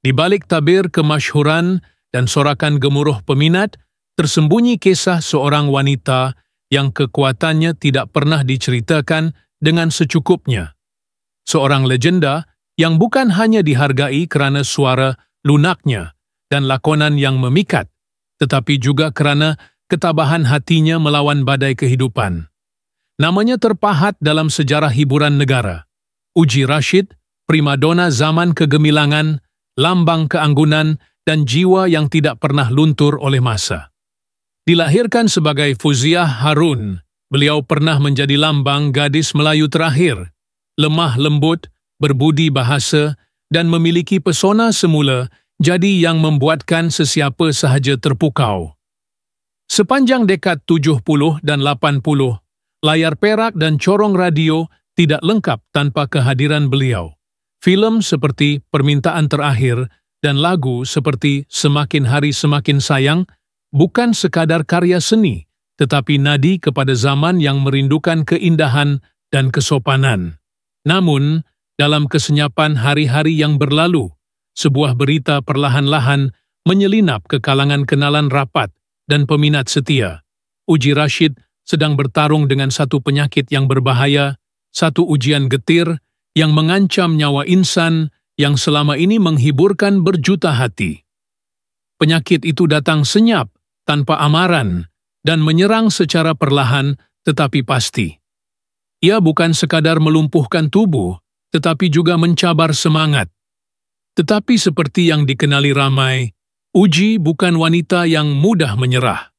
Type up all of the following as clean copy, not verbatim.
Di balik tabir kemasyhuran dan sorakan gemuruh peminat, tersembunyi kisah seorang wanita yang kekuatannya tidak pernah diceritakan dengan secukupnya. Seorang legenda yang bukan hanya dihargai kerana suara lunaknya dan lakonan yang memikat, tetapi juga kerana ketabahan hatinya melawan badai kehidupan. Namanya terpahat dalam sejarah hiburan negara. Uji Rashid, primadona zaman kegemilangan, lambang keanggunan, dan jiwa yang tidak pernah luntur oleh masa. Dilahirkan sebagai Fuziah Harun, beliau pernah menjadi lambang gadis Melayu terakhir, lemah lembut, berbudi bahasa, dan memiliki pesona semula jadi yang membuatkan sesiapa sahaja terpukau. Sepanjang dekad 70 dan 80, layar perak dan corong radio tidak lengkap tanpa kehadiran beliau. Filem seperti Permintaan Terakhir dan lagu seperti Semakin Hari Semakin Sayang bukan sekadar karya seni, tetapi nadi kepada zaman yang merindukan keindahan dan kesopanan. Namun, dalam kesenyapan hari-hari yang berlalu, sebuah berita perlahan-lahan menyelinap ke kalangan kenalan rapat dan peminat setia. Uji Rashid sedang bertarung dengan satu penyakit yang berbahaya, satu ujian getir yang mengancam nyawa insan yang selama ini menghiburkan berjuta hati. Penyakit itu datang senyap, tanpa amaran, dan menyerang secara perlahan tetapi pasti. Ia bukan sekadar melumpuhkan tubuh, tetapi juga mencabar semangat. Tetapi seperti yang dikenali ramai, Uji bukan wanita yang mudah menyerah.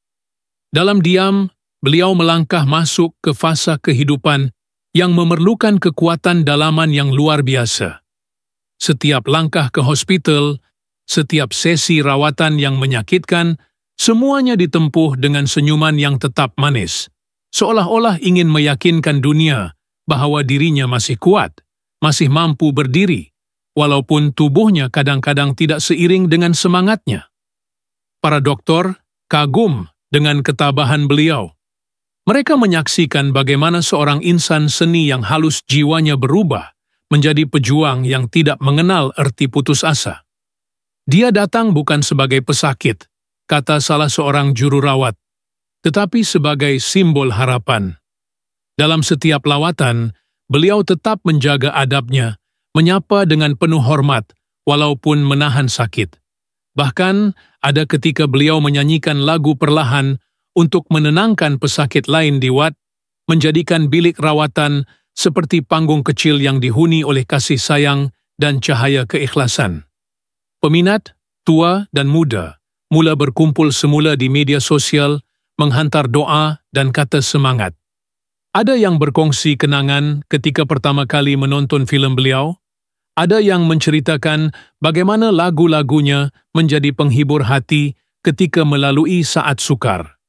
Dalam diam, beliau melangkah masuk ke fasa kehidupan yang memerlukan kekuatan dalaman yang luar biasa. Setiap langkah ke hospital, setiap sesi rawatan yang menyakitkan, semuanya ditempuh dengan senyuman yang tetap manis, seolah-olah ingin meyakinkan dunia bahawa dirinya masih kuat, masih mampu berdiri, walaupun tubuhnya kadang-kadang tidak seiring dengan semangatnya. Para doktor kagum dengan ketabahan beliau. Mereka menyaksikan bagaimana seorang insan seni yang halus jiwanya berubah menjadi pejuang yang tidak mengenal erti putus asa. Dia datang bukan sebagai pesakit, kata salah seorang juru rawat, tetapi sebagai simbol harapan. Dalam setiap lawatan, beliau tetap menjaga adabnya, menyapa dengan penuh hormat, walaupun menahan sakit. Bahkan, ada ketika beliau menyanyikan lagu perlahan untuk menenangkan pesakit lain di wad, menjadikan bilik rawatan seperti panggung kecil yang dihuni oleh kasih sayang dan cahaya keikhlasan. Peminat, tua dan muda, mula berkumpul semula di media sosial, menghantar doa dan kata semangat. Ada yang berkongsi kenangan ketika pertama kali menonton filem beliau, ada yang menceritakan bagaimana lagu-lagunya menjadi penghibur hati ketika melalui saat sukar.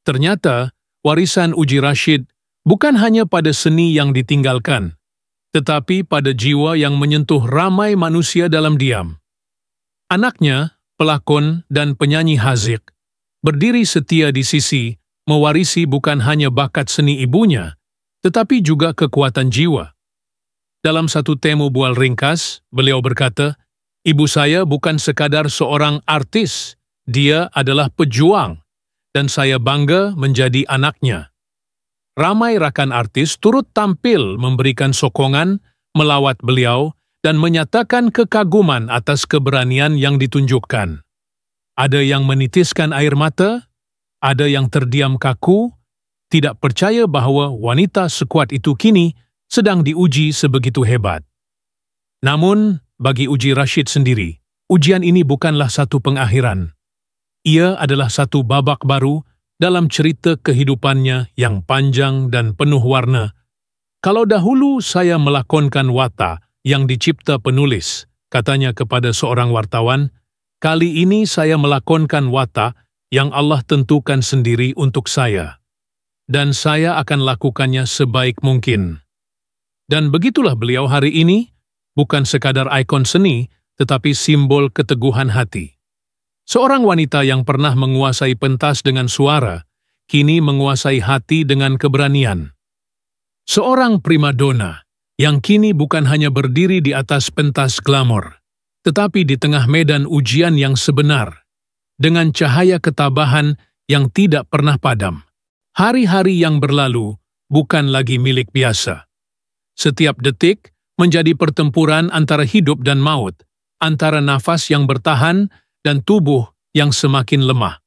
Ternyata, warisan Uji Rashid bukan hanya pada seni yang ditinggalkan, tetapi pada jiwa yang menyentuh ramai manusia dalam diam. Anaknya, pelakon dan penyanyi Haziq, berdiri setia di sisi, mewarisi bukan hanya bakat seni ibunya, tetapi juga kekuatan jiwa. Dalam satu temu bual ringkas, beliau berkata, "Ibu saya bukan sekadar seorang artis, dia adalah pejuang, dan saya bangga menjadi anaknya." Ramai rakan artis turut tampil memberikan sokongan, melawat beliau, dan menyatakan kekaguman atas keberanian yang ditunjukkan. Ada yang menitiskan air mata, ada yang terdiam kaku, tidak percaya bahawa wanita sekuat itu kini sedang diuji sebegitu hebat. Namun, bagi Uji Rashid sendiri, ujian ini bukanlah satu pengakhiran. Ia adalah satu babak baru dalam cerita kehidupannya yang panjang dan penuh warna. Kalau dahulu saya melakonkan watak yang dicipta penulis, katanya kepada seorang wartawan, kali ini saya melakonkan watak yang Allah tentukan sendiri untuk saya. Dan saya akan lakukannya sebaik mungkin. Dan begitulah beliau hari ini, bukan sekadar ikon seni, tetapi simbol keteguhan hati. Seorang wanita yang pernah menguasai pentas dengan suara, kini menguasai hati dengan keberanian. Seorang primadona yang kini bukan hanya berdiri di atas pentas glamor, Tetapi di tengah medan ujian yang sebenar, dengan cahaya ketabahan yang tidak pernah padam, hari-hari yang berlalu bukan lagi milik biasa. Setiap detik menjadi pertempuran antara hidup dan maut, antara nafas yang bertahan dan tubuh yang semakin lemah.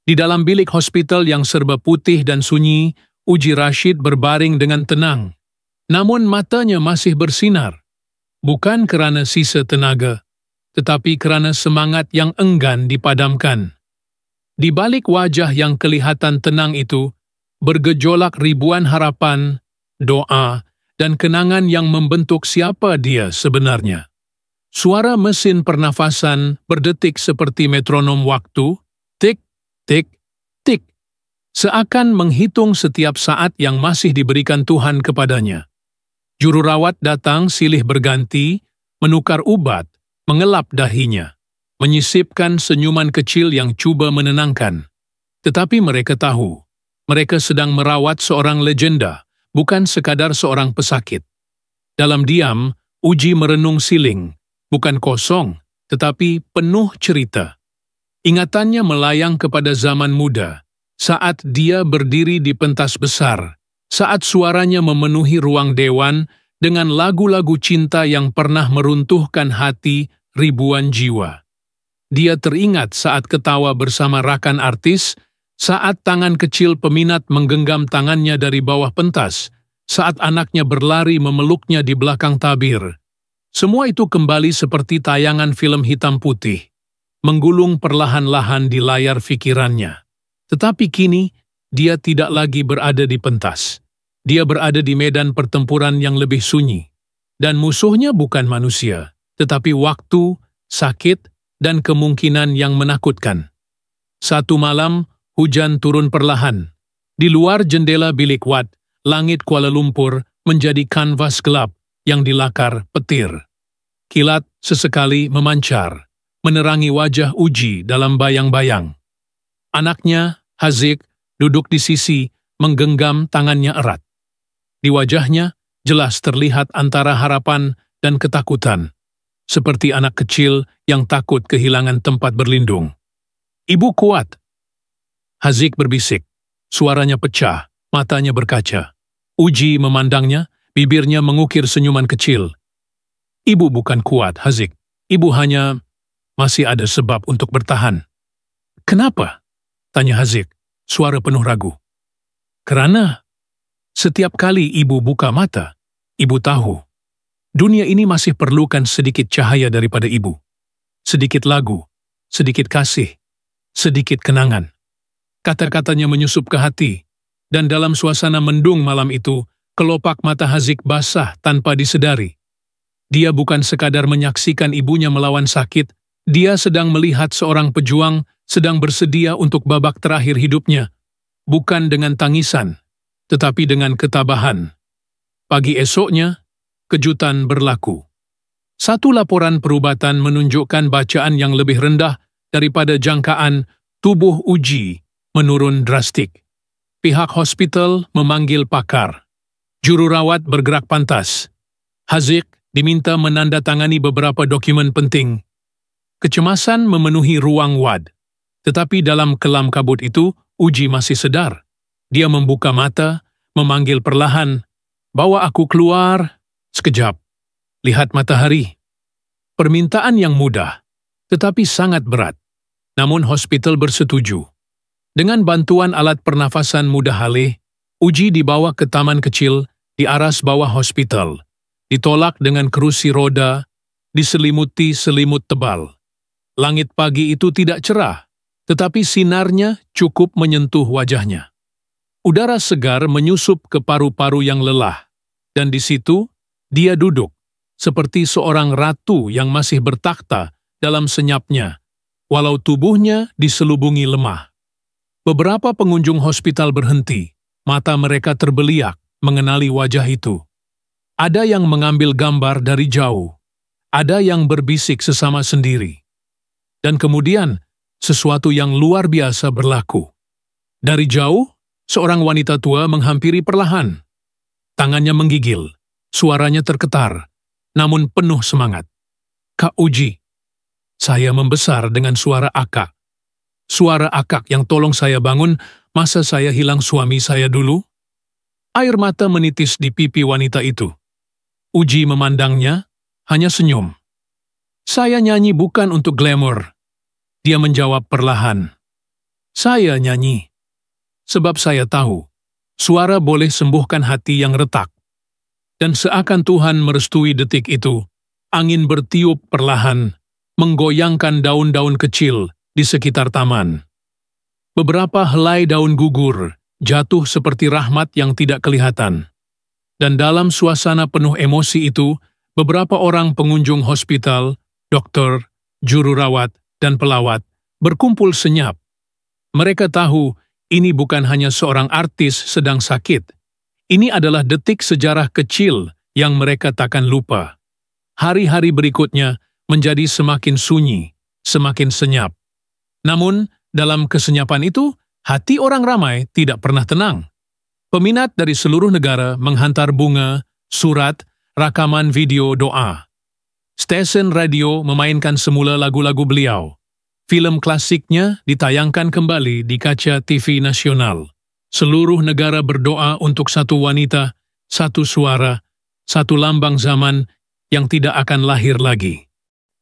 Di dalam bilik hospital yang serba putih dan sunyi, Uji Rashid berbaring dengan tenang. Namun matanya masih bersinar, bukan kerana sisa tenaga, tetapi kerana semangat yang enggan dipadamkan. Di balik wajah yang kelihatan tenang itu, bergejolak ribuan harapan, doa, dan kenangan yang membentuk siapa dia sebenarnya. Suara mesin pernafasan berdetik seperti metronom waktu, tik, tik, tik, seakan menghitung setiap saat yang masih diberikan Tuhan kepadanya. Jururawat datang silih berganti, menukar ubat, mengelap dahinya, menyisipkan senyuman kecil yang cuba menenangkan. Tetapi mereka tahu, mereka sedang merawat seorang legenda, bukan sekadar seorang pesakit. Dalam diam, Uji merenung siling, bukan kosong, tetapi penuh cerita. Ingatannya melayang kepada zaman muda, saat dia berdiri di pentas besar, saat suaranya memenuhi ruang dewan dengan lagu-lagu cinta yang pernah meruntuhkan hati ribuan jiwa. Dia teringat saat ketawa bersama rakan artis, saat tangan kecil peminat menggenggam tangannya dari bawah pentas, saat anaknya berlari memeluknya di belakang tabir. Semua itu kembali seperti tayangan film hitam putih, menggulung perlahan-lahan di layar pikirannya. Tetapi kini, dia tidak lagi berada di pentas. Dia berada di medan pertempuran yang lebih sunyi. Dan musuhnya bukan manusia, tetapi waktu, sakit, dan kemungkinan yang menakutkan. Satu malam, hujan turun perlahan. Di luar jendela bilik Wat, langit Kuala Lumpur menjadi kanvas gelap yang dilakar petir. Kilat sesekali memancar, menerangi wajah Uji dalam bayang-bayang. Anaknya, Haziq, duduk di sisi, menggenggam tangannya erat. Di wajahnya, jelas terlihat antara harapan dan ketakutan, seperti anak kecil yang takut kehilangan tempat berlindung. "Ibu kuat," Haziq berbisik. Suaranya pecah, matanya berkaca. Uji memandangnya, bibirnya mengukir senyuman kecil. "Ibu bukan kuat, Haziq. Ibu hanya masih ada sebab untuk bertahan." "Kenapa?" tanya Haziq, suara penuh ragu. "Kerana setiap kali ibu buka mata, ibu tahu, dunia ini masih perlukan sedikit cahaya daripada ibu. Sedikit lagu, sedikit kasih, sedikit kenangan." Kata-katanya menyusup ke hati, dan dalam suasana mendung malam itu, kelopak mata Haziq basah tanpa disedari. Dia bukan sekadar menyaksikan ibunya melawan sakit, dia sedang melihat seorang pejuang sedang bersedia untuk babak terakhir hidupnya, bukan dengan tangisan, tetapi dengan ketabahan. Pagi esoknya, kejutan berlaku. Satu laporan perubatan menunjukkan bacaan yang lebih rendah daripada jangkaan. Tubuh Uji menurun drastik. Pihak hospital memanggil pakar. Jururawat bergerak pantas. Haziq diminta menandatangani beberapa dokumen penting. Kecemasan memenuhi ruang wad. Tetapi dalam kelam kabut itu, Uji masih sedar. Dia membuka mata, memanggil perlahan, "Bawa aku keluar." Sekejap, lihat matahari. Permintaan yang mudah, tetapi sangat berat. Namun hospital bersetuju. Dengan bantuan alat pernafasan mudah halih, Uji dibawa ke taman kecil di aras bawah hospital, ditolak dengan kerusi roda, diselimuti selimut tebal. Langit pagi itu tidak cerah, tetapi sinarnya cukup menyentuh wajahnya. Udara segar menyusup ke paru-paru yang lelah, dan di situ dia duduk, seperti seorang ratu yang masih bertakhta dalam senyapnya, walau tubuhnya diselubungi lemah. Beberapa pengunjung hospital berhenti, mata mereka terbeliak mengenali wajah itu. Ada yang mengambil gambar dari jauh, ada yang berbisik sesama sendiri. Dan kemudian, sesuatu yang luar biasa berlaku. Dari jauh, seorang wanita tua menghampiri perlahan. Tangannya menggigil, suaranya terketar, namun penuh semangat. "Kak Uji, Saya membesar dengan suara akak. Suara akak yang tolong saya bangun, masa saya hilang suami saya dulu? Air mata menitis di pipi wanita itu. Uji memandangnya, hanya senyum. Saya nyanyi bukan untuk glamour. Dia menjawab perlahan. Saya nyanyi. Sebab saya tahu, suara boleh sembuhkan hati yang retak. Dan seakan Tuhan merestui detik itu, angin bertiup perlahan, menggoyangkan daun-daun kecil di sekitar taman. Beberapa helai daun gugur, jatuh seperti rahmat yang tidak kelihatan. Dan dalam suasana penuh emosi itu, beberapa orang pengunjung hospital, dokter, juru rawat, dan pelawat berkumpul senyap. Mereka tahu ini bukan hanya seorang artis sedang sakit. Ini adalah detik sejarah kecil yang mereka takkan lupa. Hari-hari berikutnya menjadi semakin sunyi, semakin senyap. Namun, dalam kesenyapan itu, hati orang ramai tidak pernah tenang. Peminat dari seluruh negara menghantar bunga, surat, rakaman video doa. Stesen radio memainkan semula lagu-lagu beliau. Film klasiknya ditayangkan kembali di kaca TV nasional. Seluruh negara berdoa untuk satu wanita, satu suara, satu lambang zaman yang tidak akan lahir lagi.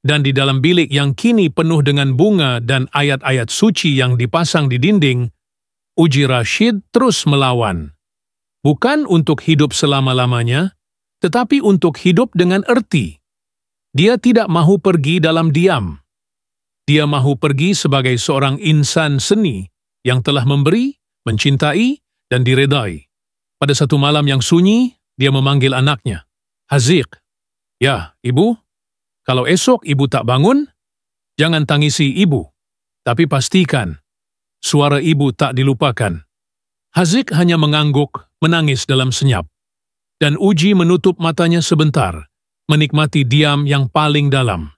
Dan di dalam bilik yang kini penuh dengan bunga dan ayat-ayat suci yang dipasang di dinding, Uji Rashid terus melawan. Bukan untuk hidup selama-lamanya, tetapi untuk hidup dengan erti. Dia tidak mahu pergi dalam diam. Dia mahu pergi sebagai seorang insan seni yang telah memberi, mencintai, dan diredai. Pada satu malam yang sunyi, dia memanggil anaknya. Haziq, ya, ibu, kalau esok ibu tak bangun, jangan tangisi ibu, tapi pastikan suara ibu tak dilupakan. Haziq hanya mengangguk, menangis dalam senyap. Dan Uji menutup matanya sebentar, menikmati diam yang paling dalam.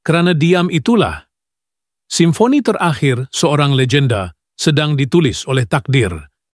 Kerana diam itulah, simfoni terakhir seorang legenda sedang ditulis oleh takdir.